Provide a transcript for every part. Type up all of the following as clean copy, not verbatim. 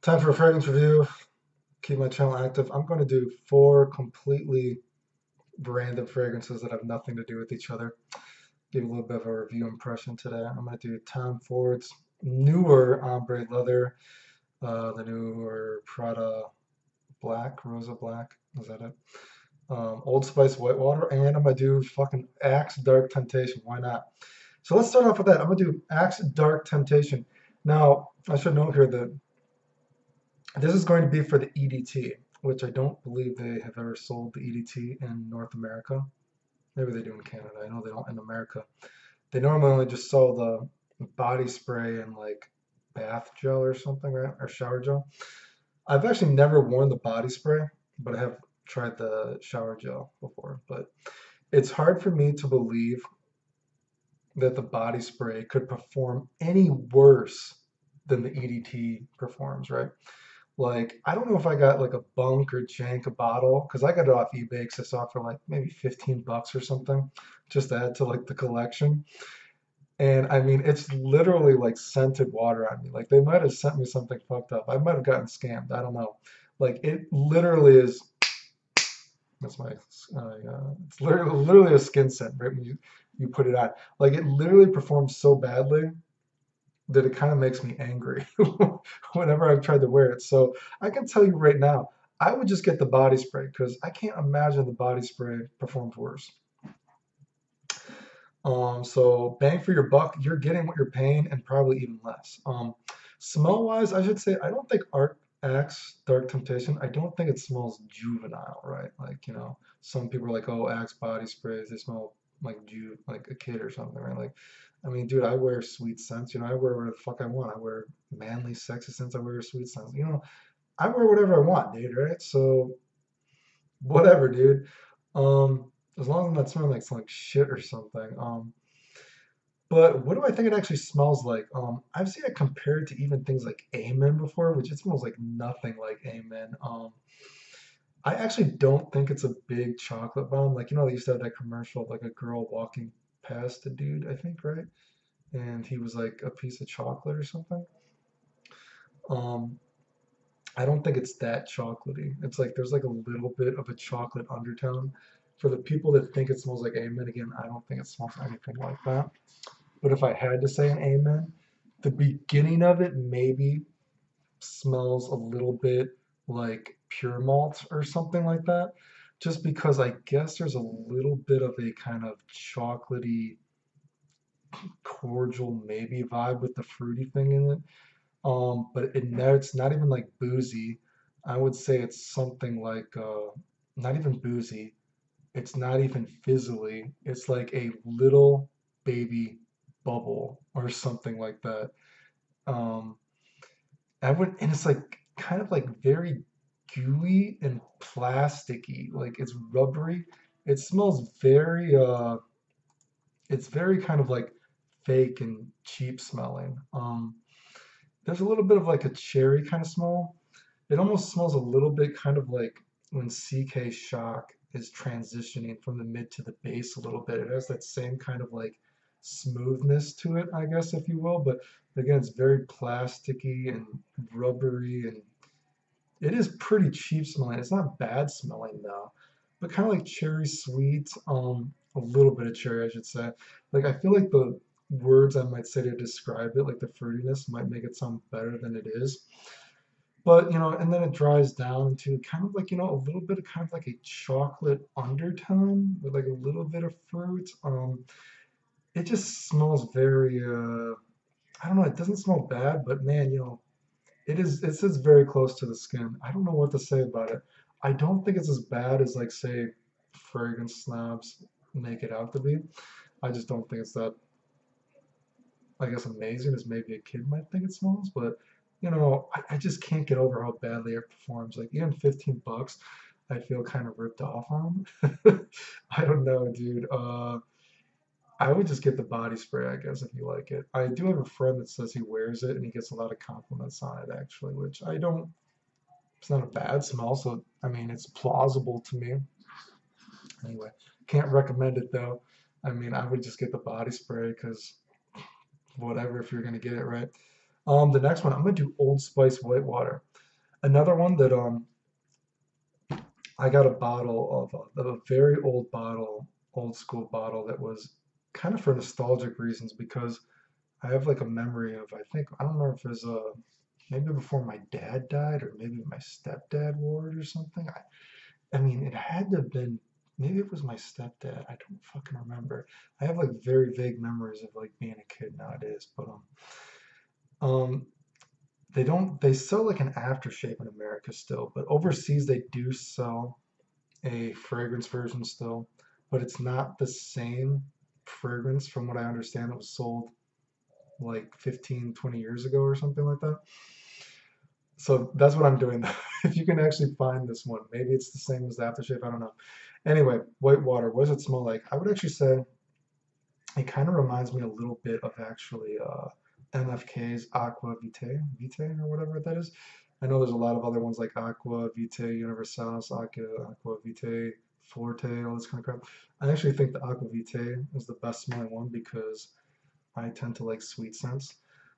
Time for a fragrance review. Keep my channel active. I'm going to do four completely random fragrances that have nothing to do with each other. Give a little bit of a review impression today. I'm going to do Tom Ford's newer ombre leather, the newer Prada black, Rosa black. Is that it? Old Spice Whitewater, and I'm going to do fucking Axe Dark Temptation. Why not? So let's start off with that. I'm going to do Axe Dark Temptation. Now, I should note here that this is going to be for the EDT, which I don't believe they have ever sold the EDT in North America. Maybe they do in Canada. I know they don't in America. They normally only just sell the body spray and like bath gel or something, right? Or shower gel. I've actually never worn the body spray, but I have tried the shower gel before. But it's hard for me to believe that the body spray could perform any worse than the EDT performs, right? Like, I don't know if I got like a bunk or jank a bottle because I got it off eBay because I saw it for like maybe 15 bucks or something just to add to like the collection. And I mean, it's literally like scented water on me. Like, they might have sent me something fucked up. I might have gotten scammed. I don't know. Like, it literally is. That's my. It's literally a skin scent, right? When you put it on, like, it literally performs so badly that it kind of makes me angry whenever I've tried to wear it. So I can tell you right now, I would just get the body spray because I can't imagine the body spray performed worse. So bang for your buck, you're getting what you're paying and probably even less. Smell wise, I should say I don't think Art Axe Dark Temptation. I don't think it smells juvenile, right? Like, some people are like, oh, Axe body sprays, they smell like a kid or something, right? Like, I mean, dude, I wear sweet scents. I wear whatever the fuck I want. I wear manly, sexy scents. I wear sweet scents. I wear whatever I want, dude, right? So whatever, dude. As long as I'm not smelling like shit or something. But what do I think it actually smells like? I've seen it compared to even things like Amen before, which it smells like nothing like Amen. I actually don't think it's a big chocolate bomb. Like, they used to have that commercial of like a girl walking past a dude, I think, right? And he was like a piece of chocolate or something. Um, I don't think it's that chocolatey. It's like there's like a little bit of a chocolate undertone. For the people that think it smells like Amen, again, I don't think it smells anything like that. But if I had to say an Amen, the beginning of it maybe smells a little bit like pure malt or something like that. Just because I guess there's a little bit of a kind of chocolatey, cordial maybe vibe with the fruity thing in it. But it's not even like boozy. I would say it's something like not even boozy. It's not even fizzly. It's like a little baby bubble or something like that. Um, and it's like kind of like very gooey and plasticky. Like, it's rubbery. It smells it's very kind of like fake and cheap smelling. There's a little bit of like a cherry kind of smell. It almost smells a little bit kind of like when CK Shock is transitioning from the mid to the bass a little bit. It has that same kind of like smoothness to it, I guess, if you will. But again, it's very plasticky and rubbery, and it is pretty cheap smelling. It's not bad smelling though, but kind of like cherry sweet, a little bit of cherry, I should say. Like, I feel like the words I might say to describe it, like the fruitiness, might make it sound better than it is. But, and then it dries down into kind of like, a little bit of kind of like a chocolate undertone with like a little bit of fruit. It just smells very, I don't know, it doesn't smell bad, but man, it sits very close to the skin. I don't know what to say about it. I don't think it's as bad as like, say, fragrance snobs make it out to be. I just don't think it's that, I guess, amazing as maybe a kid might think it smells, but I just can't get over how badly it performs. Like, even 15 bucks, I feel kind of ripped off on. I don't know, dude. I would just get the body spray, I guess, if you like it. I do have a friend that says he wears it and he gets a lot of compliments on it, actually, which I don't, it's not a bad smell, so I mean, it's plausible to me. Anyway, can't recommend it though. I mean, I would just get the body spray because whatever, if you're gonna get it, right. The next one, I'm gonna do Old Spice Whitewater. Another one that I got a bottle of a very old bottle, old school bottle that was kind of for nostalgic reasons because I have like a memory of I think I don't know if it was maybe before my dad died or maybe my stepdad wore it or something. I mean it had to have been maybe it was my stepdad. I don't fucking remember. I have like very vague memories of like being a kid nowadays, but um they sell like an aftershave in America still, but overseas they do sell a fragrance version still, but it's not the same fragrance from what I understand it was sold like 15, 20 years ago or something like that. So that's what I'm doing. If you can actually find this one, maybe it's the same as the aftershave. I don't know. Anyway, white water. What does it smell like? I would actually say it kind of reminds me a little bit of actually MFK's Aqua Vitae or whatever that is. I know there's a lot of other ones like Aqua Vitae Universalis, Aqua Vitae Forte, all this kind of crap. I actually think the Aqua Vitae is the best smelling one because I tend to like sweet scents.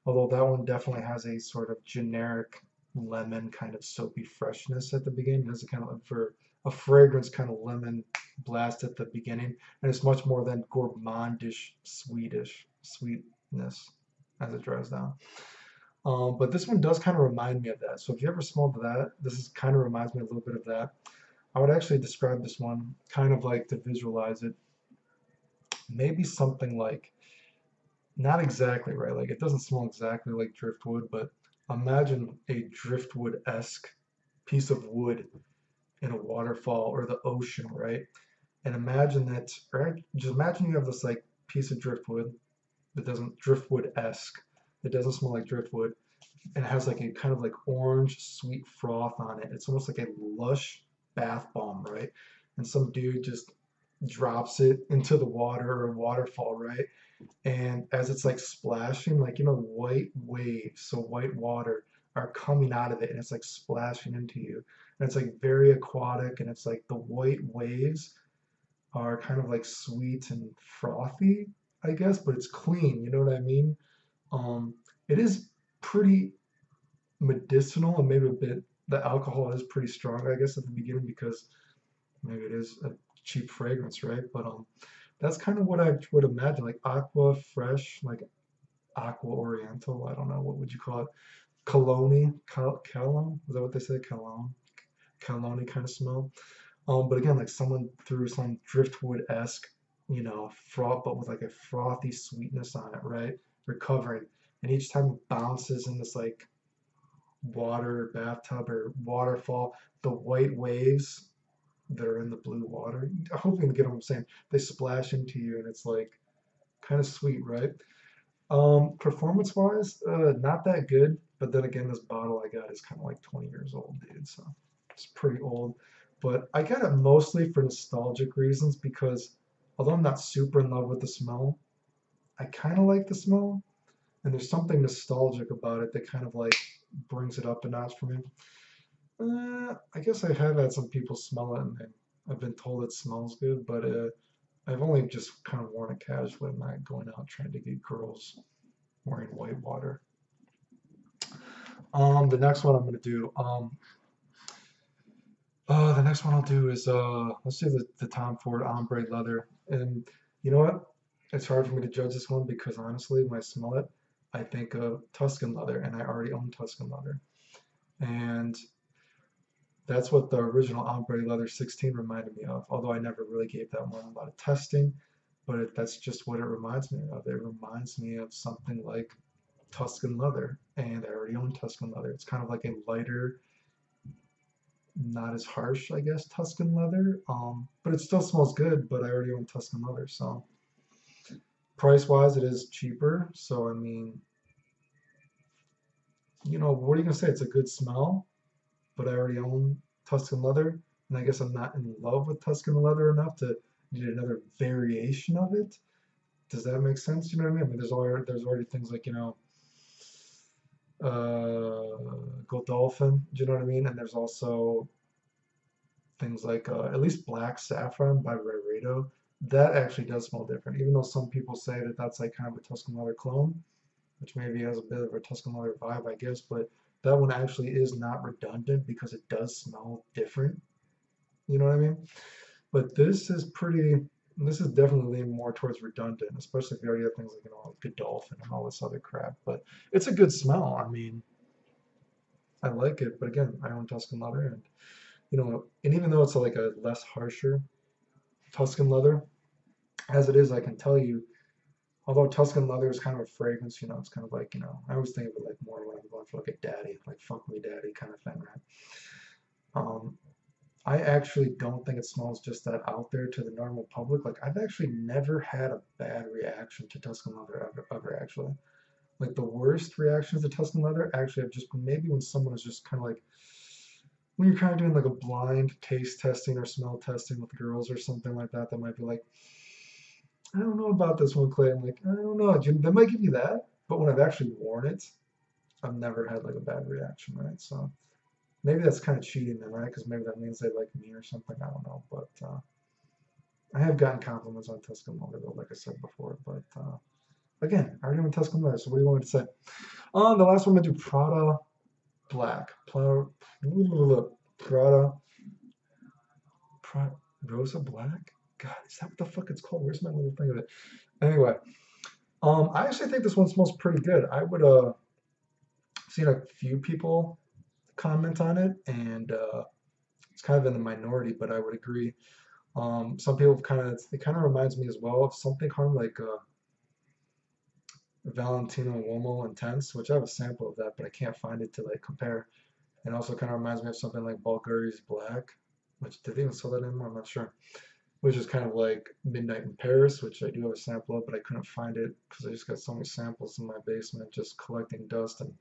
Although that one definitely has a sort of generic lemon kind of soapy freshness at the beginning. It has a kind of for a fragrance kind of lemon blast at the beginning, and it's much more than gourmandish, sweetness as it dries down. But this one does kind of remind me of that. So if you ever smelled that, this is kind of reminds me a little bit of that. I would actually describe this one kind of like to visualize it, maybe something like not exactly right. Like it doesn't smell exactly like driftwood, but imagine a driftwood-esque piece of wood in a waterfall or the ocean, right? And imagine that, right? Just imagine you have this like piece of driftwood that doesn't driftwood-esque. It doesn't smell like driftwood, and it has like a kind of like orange sweet froth on it. It's almost like a lush bath bomb, right? And some dude just drops it into the water or a waterfall, right? And as it's like splashing, like white waves, so white water are coming out of it and it's like splashing into you. And it's like very aquatic and it's like the white waves are kind of like sweet and frothy, I guess, but it's clean, you know what I mean? Um, it is pretty medicinal and maybe a bit the alcohol is pretty strong, I guess, at the beginning because maybe it is a cheap fragrance, right? But that's kind of what I would imagine, like aqua fresh, like aqua oriental. I don't know what would you call it, cologne, cologne. Is that what they say? Cologne, cologne kind of smell. But again, like someone threw some driftwood-esque, froth, but with like a frothy sweetness on it, right? Recovering, and each time it bounces in this like water bathtub or waterfall, the white waves that are in the blue water. I hope you can get what I'm saying. They splash into you, and it's like kind of sweet, right? Performance wise, not that good. But then again, this bottle I got is kind of like 20 years old, dude. So it's pretty old. But I got it mostly for nostalgic reasons because although I'm not super in love with the smell, I kind of like the smell. And there's something nostalgic about it that kind of like brings it up a notch for me. I guess I have had some people smell it and I've been told it smells good, but I've only just kind of worn it casually. I'm not going out trying to get girls wearing white water. The next one I'm gonna do. The next one I'll do is let's do the Tom Ford ombre leather. And you know what? It's hard for me to judge this one because honestly, when I smell it, I think of Tuscan leather, and I already own Tuscan leather. And that's what the original Ombre Leather 16 reminded me of, although I never really gave that one a lot of testing, but that's just what it reminds me of. It reminds me of something like Tuscan leather, and I already own Tuscan leather. It's kind of like a lighter, not as harsh, I guess, Tuscan leather, but it still smells good, but I already own Tuscan leather, so price-wise, it is cheaper, so I mean, what are you gonna say? It's a good smell, but I already own Tuscan leather, and I guess I'm not in love with Tuscan leather enough to need another variation of it. Does that make sense? You know what I mean? I mean, there's already things like Godolphin. Do you know what I mean? And there's also things like at least Black Saffron by Byredo. That actually does smell different, even though some people say that that's like kind of a Tuscan leather clone, which maybe has a bit of a Tuscan leather vibe, I guess. But that one actually is not redundant because it does smell different. You know what I mean? But this is definitely leaning more towards redundant, especially if you already have things like, like Godolphin and all this other crap. But it's a good smell. I mean, I like it, but again, I own Tuscan leather, and and even though it's like a less harsher Tuscan leather, as it is, I can tell you, although Tuscan leather is kind of a fragrance, it's kind of like, I always think of it like more when I'm going for like a daddy, like fuck me daddy kind of thing, right? Um, I actually don't think it smells just that out there to the normal public. Like I've actually never had a bad reaction to Tuscan leather ever actually. Like the worst reactions to Tuscan leather actually have just been maybe when someone is just kind of like when you're kind of doing like a blind taste testing or smell testing with girls or something like that, that might be like, I don't know about this one, Clay. I'm like, I don't know. They might give you that, but when I've actually worn it, I've never had like a bad reaction, right? So maybe that's kind of cheating then, right? Because maybe that means they like me or something. I don't know, but I have gotten compliments on Tuscan leather, though, like I said before. But again, I already went Tuscan leather, so what do you want me to say? The last one I'm gonna do Prada Black. Prada, Prada Rosa Black. God, is that what the fuck it's called? Where's my little thing of it? Anyway, I actually think this one smells pretty good. I would seen a few people comment on it, and it's kind of in the minority, but I would agree. Some people it kind of reminds me as well of something kind of like Valentino Uomo Intense, which I have a sample of that, but I can't find it to like compare. And also kind of reminds me of something like Bulgari's Black, which did they even sell that anymore? I'm not sure. Which is kind of like Midnight in Paris, which I do have a sample of, but I couldn't find it because I just got so many samples in my basement just collecting dust, and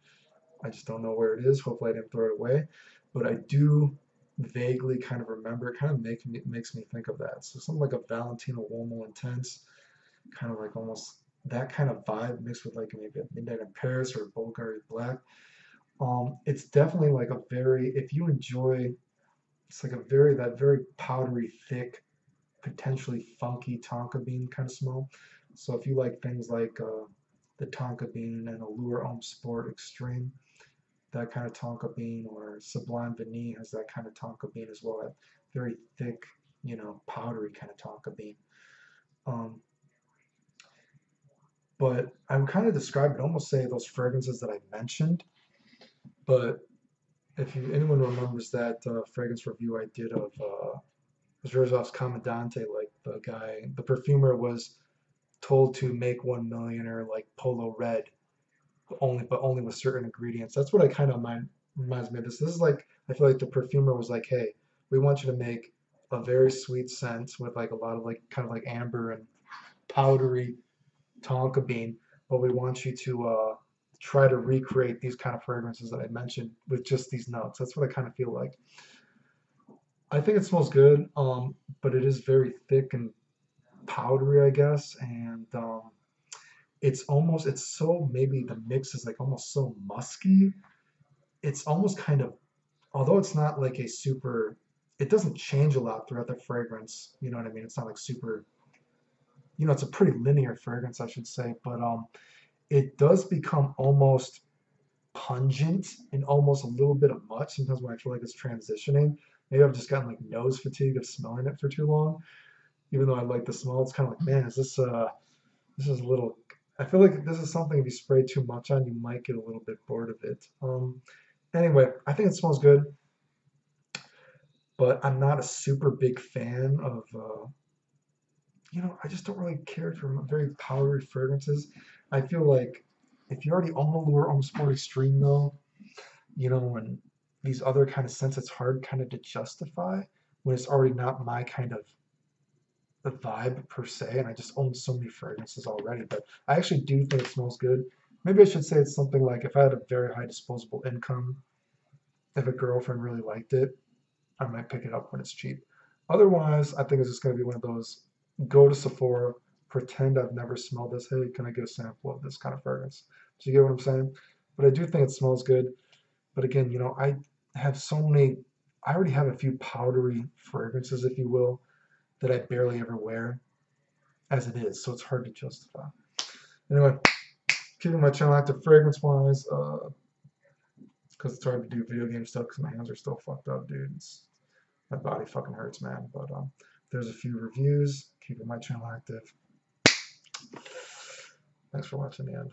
I just don't know where it is. Hopefully I didn't throw it away. But I do vaguely kind of remember, it kind of makes me think of that. So something like a Valentino Uomo Intense, kind of like almost that kind of vibe mixed with like maybe a Midnight in Paris or Bulgari Black. It's definitely like a very, if you enjoy, it's like a that very powdery, thick, potentially funky tonka bean kind of smell. So if you like things like the tonka bean and Allure Homme Sport Extreme, that kind of tonka bean, or Sublime Vanille has that kind of tonka bean as well, that very thick, powdery kind of tonka bean. Um, but I would kind of describe it, almost say those fragrances that I mentioned. But if anyone remembers that fragrance review I did of Zherzov's Commandante, like the perfumer was told to make 1 millionaire like Polo Red, but only with certain ingredients. That's what I kind of reminds me of this. This is like I feel like the perfumer was like, hey, we want you to make a very sweet scent with like a lot of like kind of like amber and powdery tonka bean, but we want you to try to recreate these kind of fragrances that I mentioned with just these notes. That's what I kind of feel like. I think it smells good, but it is very thick and powdery, I guess, and it's so maybe the mix is like almost so musky. It's almost kind of, although it's not like a super, it doesn't change a lot throughout the fragrance. You know what I mean? It's not like super, it's a pretty linear fragrance, I should say, but it does become almost pungent and almost a little bit of much sometimes when I feel like it's transitioning. Maybe I've just gotten like nose fatigue of smelling it for too long. Even though I like the smell, it's kind of like, man, this is a little. I feel like this is something if you spray too much on, you might get a little bit bored of it. Anyway, I think it smells good, but I'm not a super big fan of. I just don't really care for very powdery fragrances. I feel like if you already own Allure Homme Sport Extreme though, and these other kind of scents, it's hard kind of to justify when it's already not my kind of the vibe per se, and I just own so many fragrances already. But I actually do think it smells good. Maybe I should say it's something like if I had a very high disposable income, if a girlfriend really liked it, I might pick it up when it's cheap. Otherwise, I think it's just going to be one of those go to Sephora, pretend I've never smelled this. Hey, can I get a sample of this kind of fragrance? Do you get what I'm saying? But I do think it smells good. But again, I have so many, I already have a few powdery fragrances, if you will, that I barely ever wear as it is. So it's hard to justify. Anyway, keeping my channel active fragrance wise, because it's hard to do video game stuff because my hands are still fucked up, dude. My body fucking hurts, man. But there's a few reviews. Keeping my channel active. Thanks for watching the end.